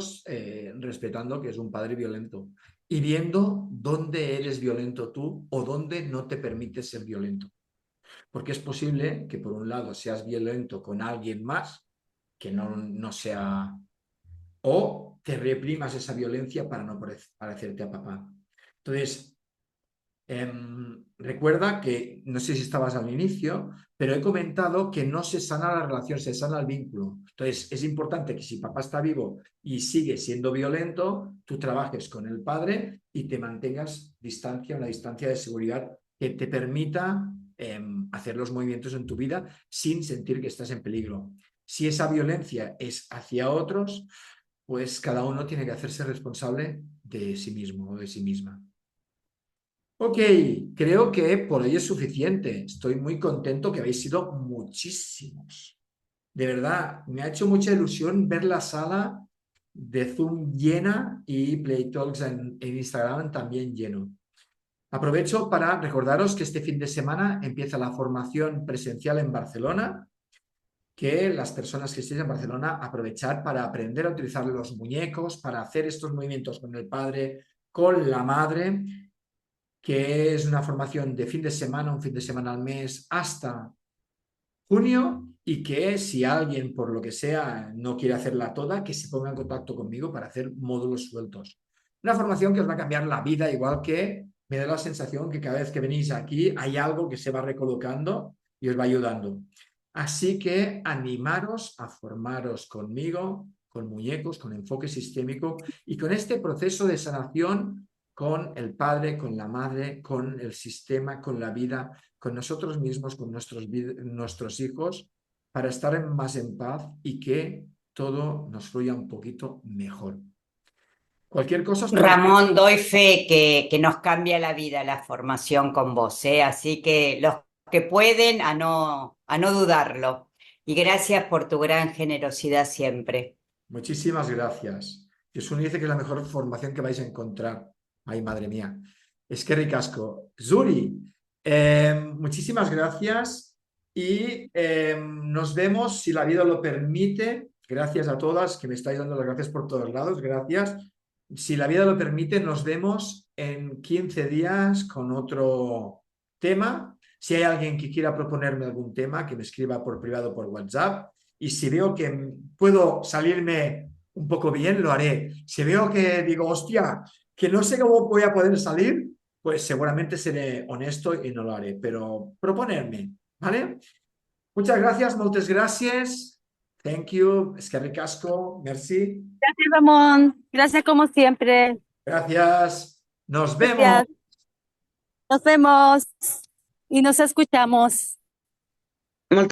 respetando que es un padre violento y viendo dónde eres violento tú o dónde no te permites ser violento. Porque es posible que por un lado seas violento con alguien más que no sea, o te reprimas esa violencia para no parecerte a papá. Entonces, recuerda que, no sé si estabas al inicio, pero he comentado que no se sana la relación, se sana el vínculo. Entonces, es importante que si papá está vivo y sigue siendo violento, tú trabajes con el padre y te mantengas distancia, una distancia de seguridad que te permita hacer los movimientos en tu vida sin sentir que estás en peligro. Si esa violencia es hacia otros, pues cada uno tiene que hacerse responsable de sí mismo o de sí misma. Ok, creo que por hoy es suficiente. Estoy muy contento que habéis sido muchísimos. De verdad, me ha hecho mucha ilusión ver la sala de Zoom llena y Play Talks en Instagram también lleno. Aprovecho para recordaros que este fin de semana empieza la formación presencial en Barcelona, que las personas que estéis en Barcelona aprovechar para aprender a utilizar los muñecos, para hacer estos movimientos con el padre, con la madre, que es una formación de fin de semana, un fin de semana al mes hasta junio, y que si alguien por lo que sea no quiere hacerla toda, que se ponga en contacto conmigo para hacer módulos sueltos. Una formación que os va a cambiar la vida, igual que me da la sensación que cada vez que venís aquí hay algo que se va recolocando y os va ayudando. Así que animaros a formaros conmigo, con muñecos, con enfoque sistémico y con este proceso de sanación con el padre, con la madre, con el sistema, con la vida, con nosotros mismos, con nuestros hijos, para estar más en paz y que todo nos fluya un poquito mejor. Cualquier cosa os puedo... Ramón, doy fe que nos cambia la vida la formación con vos, ¿eh? Así que los que pueden, a no dudarlo. Y gracias por tu gran generosidad siempre. Muchísimas gracias. Jesús dice que es la mejor formación que vais a encontrar. Ay, madre mía. Es que ricasco. Zuri, muchísimas gracias y nos vemos si la vida lo permite. Gracias a todas que me estáis dando las gracias por todos lados. Gracias. Si la vida lo permite, nos vemos en 15 días con otro tema. Si hay alguien que quiera proponerme algún tema, que me escriba por privado por WhatsApp. Y si veo que puedo salirme un poco bien, lo haré. Si veo que digo, hostia, que no sé cómo voy a poder salir, pues seguramente seré honesto y no lo haré. Pero proponerme, ¿vale? Muchas gracias, moltes gràcies. Thank you. Es que ricasco. Merci. Gracias, Ramón. Gracias como siempre. Gracias. Nos vemos. Gracias. Nos vemos y nos escuchamos.